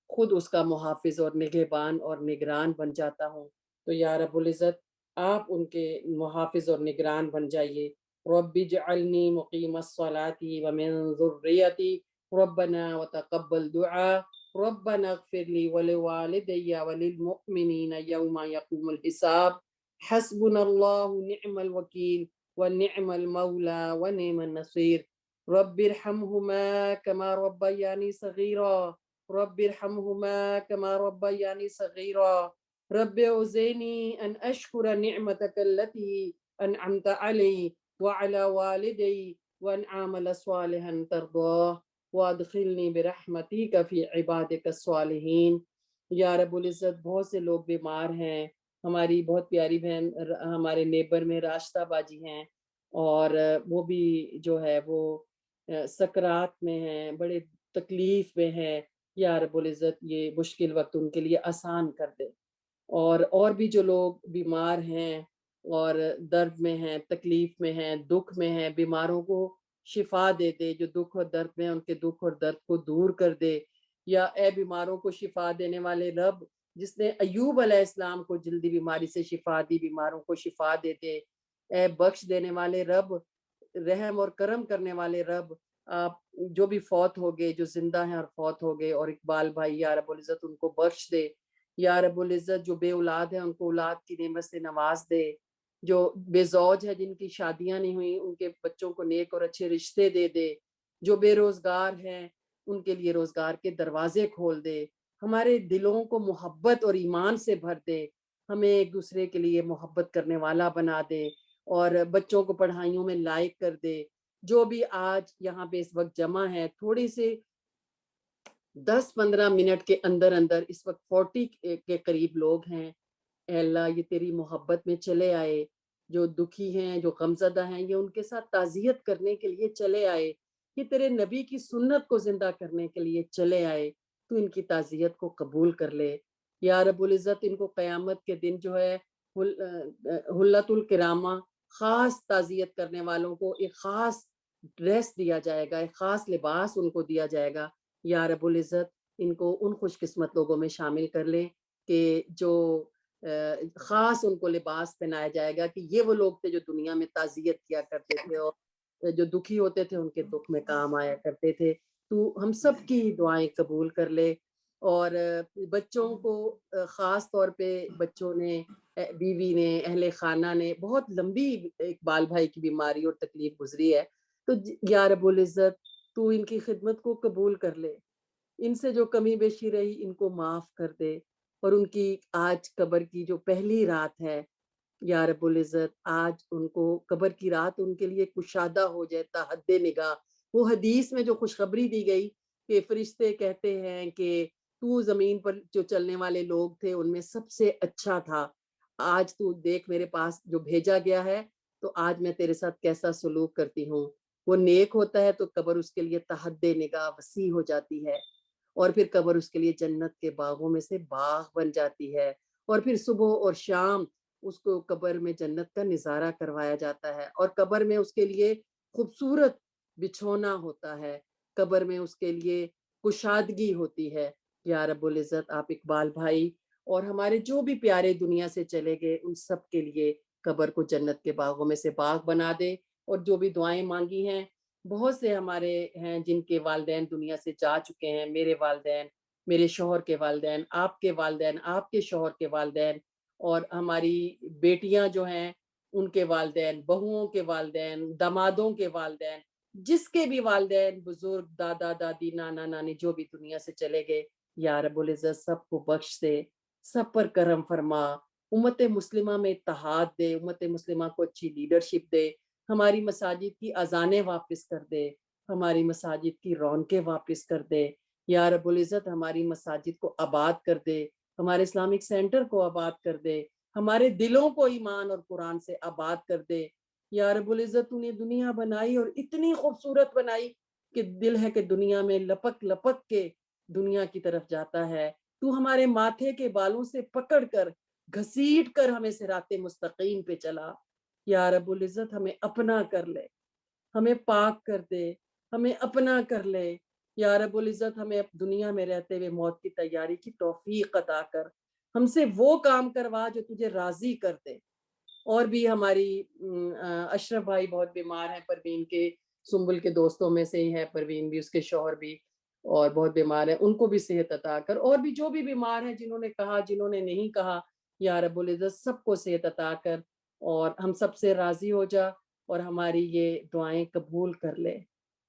خود اس کا محافظ اور نگہبان اور نگران بن جاتا ہوں، تو یا رب العزت آپ ان کے محافظ اور نگران بن جائیے۔ رب اجعلنی مقیم الصلاۃ ومن ذریتی ربنا وتقبل دعاء ربنا اغفر لی ولوالدی وللمؤمنین یوم یقوم الحساب حسبنا اللہ نعم الوکیل ونعم المولا ونعم النصیر۔ رب ارحمهما كما ربياني صغيرا رب ارحمهما كما ربياني صغيرا رب أوزعني أن أشكر نعمتك التي أنعمت علي وعلى والدي وأن أعمل صالحا ترضاه وادخلنی برحمتک فی عبادک الصالحین۔ یا رب العزت بہت سے لوگ بیمار ہیں، ہماری بہت پیاری بہن ہمارے نیبر میں راشدہ باجی ہیں، اور وہ بھی جو ہے وہ سکرات میں ہیں، بڑے تکلیف میں ہیں، یا رب العزت یہ مشکل وقت ان کے لیے آسان کر دے۔ اور بھی جو لوگ بیمار ہیں اور درد میں ہیں، تکلیف میں ہیں، دکھ میں ہیں، بیماروں کو شفا دے دے، جو دکھ اور درد میں ان کے دکھ اور درد کو دور کر دے. یا اے بیماروں کو شفا دینے والے رب، جس نے ایوب علیہ السلام کو جلدی بیماری سے شفا دی، بیماروں کو شفا دے دے. اے بخش دینے والے رب، رحم اور کرم کرنے والے رب، آپ جو بھی فوت ہو گئے، جو زندہ ہیں اور فوت ہو گئے، اور اقبال بھائی یا رب العزت ان کو بخش دے. یا رب العزت جو بے اولاد ہیں ان کو اولاد کی نعمت سے نواز دے. جو بے زوج ہے، جن کی شادیاں نہیں ہوئی، ان کے بچوں کو نیک اور اچھے رشتے دے دے. جو بے روزگار ہیں ان کے لیے روزگار کے دروازے کھول دے. ہمارے دلوں کو محبت اور ایمان سے بھر دے. ہمیں ایک دوسرے کے لیے محبت کرنے والا بنا دے اور بچوں کو پڑھائیوں میں لائق کر دے. جو بھی آج یہاں پہ اس وقت جمع ہے، تھوڑی سی 10-15 منٹ کے اندر اندر اس وقت 40 کے قریب لوگ ہیں. اے اللہ یہ تیری محبت میں چلے آئے. جو دکھی ہیں، جو غمزدہ ہیں، یہ ان کے ساتھ تعزیت کرنے کے لیے چلے آئے. یہ تیرے نبی کی سنت کو زندہ کرنے کے لیے چلے آئے. تو ان کی تعزیت کو قبول کر لے. یا رب العزت ان کو قیامت کے دن جو ہے حلت الکرامہ، خاص تعزیت کرنے والوں کو ایک خاص ڈریس دیا جائے گا، ایک خاص لباس ان کو دیا جائے گا. یا رب العزت ان کو ان خوش قسمت لوگوں میں شامل کر لیں کہ جو خاص ان کو لباس پہنایا جائے گا کہ یہ وہ لوگ تھے جو دنیا میں تعزیت کیا کرتے تھے اور جو دکھی ہوتے تھے ان کے دکھ میں کام آیا کرتے تھے. تو ہم سب کی دعائیں قبول کر لے. اور بچوں کو خاص طور پہ بچوں نے، بیوی نے، اہل خانہ نے بہت لمبی اقبال بھائی کی بیماری اور تکلیف گزری ہے. تو یا رب العزت تو ان کی خدمت کو قبول کر لے. ان سے جو کمی بیشی رہی ان کو معاف کر دے. اور ان کی آج قبر کی جو پہلی رات ہے، یا رب العزت آج ان کو قبر کی رات ان کے لیے کشادہ ہو جائے تا حد نگاہ. وہ حدیث میں جو خوشخبری دی گئی کہ فرشتے کہتے ہیں کہ تو زمین پر جو چلنے والے لوگ تھے ان میں سب سے اچھا تھا. آج تو دیکھ میرے پاس جو بھیجا گیا ہے، تو آج میں تیرے ساتھ کیسا سلوک کرتی ہوں. وہ نیک ہوتا ہے تو قبر اس کے لیے تحد نگاہ وسیع ہو جاتی ہے، اور پھر قبر اس کے لیے جنت کے باغوں میں سے باغ بن جاتی ہے. اور پھر صبح اور شام اس کو قبر میں جنت کا نظارہ کروایا جاتا ہے. اور قبر میں اس کے لیے خوبصورت بچھونا ہوتا ہے، قبر میں اس کے لیے کشادگی ہوتی ہے. یا رب العزت آپ اقبال بھائی اور ہمارے جو بھی پیارے دنیا سے چلے گئے ان سب کے لیے قبر کو جنت کے باغوں میں سے باغ بنا دے. اور جو بھی دعائیں مانگی ہیں، بہت سے ہمارے ہیں جن کے والدین دنیا سے جا چکے ہیں، میرے والدین، میرے شوہر کے والدین، آپ کے والدین، آپ کے شوہر کے والدین، اور ہماری بیٹیاں جو ہیں ان کے والدین، بہوؤں کے والدین، دامادوں کے والدین، جس کے بھی والدین، بزرگ، دادا دادی، نانا نانی جو بھی دنیا سے چلے گئے، یا رب العزت سب کو بخش دے، سب پر کرم فرما. امت مسلمہ میں اتحاد دے، امت مسلمہ کو اچھی لیڈرشپ دے. ہماری مساجد کی اذانیں واپس کر دے، ہماری مساجد کی رونقیں واپس کر دے. یا رب العزت ہماری مساجد کو آباد کر دے، ہمارے اسلامک سینٹر کو آباد کر دے، ہمارے دلوں کو ایمان اور قرآن سے آباد کر دے. یا رب العزت تو نے دنیا بنائی اور اتنی خوبصورت بنائی کہ دل ہے کہ دنیا میں لپک لپک کے دنیا کی طرف جاتا ہے. تو ہمارے ماتھے کے بالوں سے پکڑ کر گھسیٹ کر ہمیں صراط مستقیم پہ چلا. یا رب العزت ہمیں اپنا کر لے، ہمیں پاک کر دے، ہمیں اپنا کر لے. یا رب العزت ہمیں دنیا میں رہتے ہوئے موت کی تیاری کی توفیق عطا کر. ہم سے وہ کام کروا جو تجھے راضی کر دے. اور بھی ہماری اشرف بھائی بہت بیمار ہیں، پروین کے سنبل کے دوستوں میں سے ہی ہے، پروین بھی، اس کے شوہر بھی، اور بہت بیمار ہیں. ان کو بھی صحت عطا کر. اور بھی جو بھی بیمار ہیں، جنہوں نے کہا، جنہوں نے نہیں کہا، یا رب العزت سب کو صحت عطا کر اور ہم سب سے راضی ہو جا اور ہماری یہ دعائیں قبول کر لے.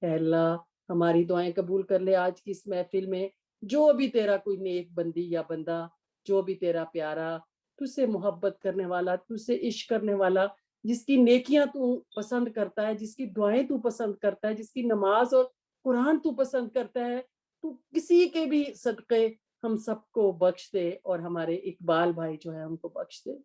اے اللہ ہماری دعائیں قبول کر لے. آج کی اس محفل میں جو بھی تیرا کوئی نیک بندی یا بندہ، جو بھی تیرا پیارا، تجھ سے محبت کرنے والا، تجھ سے عشق کرنے والا، جس کی نیکیاں تو پسند کرتا ہے، جس کی دعائیں تو پسند کرتا ہے، جس کی نماز اور قرآن تو پسند کرتا ہے، تو کسی کے بھی صدقے ہم سب کو بخش دے اور ہمارے اقبال بھائی جو ہے ہم کو بخش دے.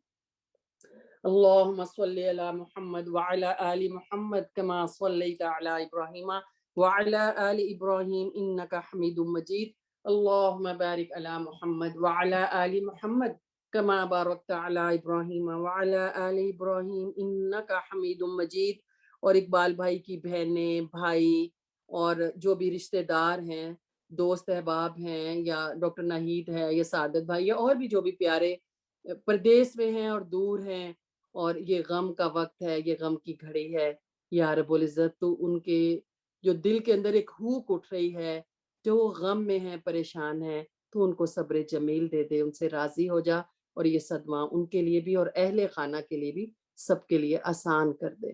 اللہم صلی علی محمد وعلی آل محمد کما صلیت علی ابراہیم وعلی آل ابراہیم انک حمید مجید. اللہم بارک علی محمد وعلی آل محمد کما بارکت علی ابراہیم وعلی آل ابراہیم انک حمید مجید. اور اقبال بھائی کی بہنیں، بھائی اور جو بھی رشتہ دار ہیں، دوست احباب ہیں، یا ڈاکٹر ناہید ہے یا سعادت بھائی یا اور بھی جو بھی پیارے پردیس میں ہیں اور دور ہیں، اور یہ غم کا وقت ہے، یہ غم کی گھڑی ہے، یا رب العزت تو ان کے جو دل کے اندر ایک ہوک اٹھ رہی ہے، جو غم میں ہیں، پریشان ہیں، تو ان کو صبر جمیل دے دے، ان سے راضی ہو جا، اور یہ صدمہ ان کے لیے بھی اور اہل خانہ کے لیے بھی سب کے لیے آسان کر دے.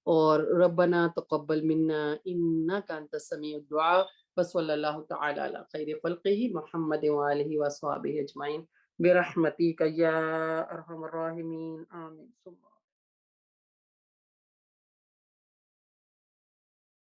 اور ربنا تقبل منا انک انت السمیع الدعاء. وصلی اللہ تعالی علی خیر خلقہ محمد وآلہ وصحبہ اجمعین برحمتک یا ارحم الراحمین. آمین.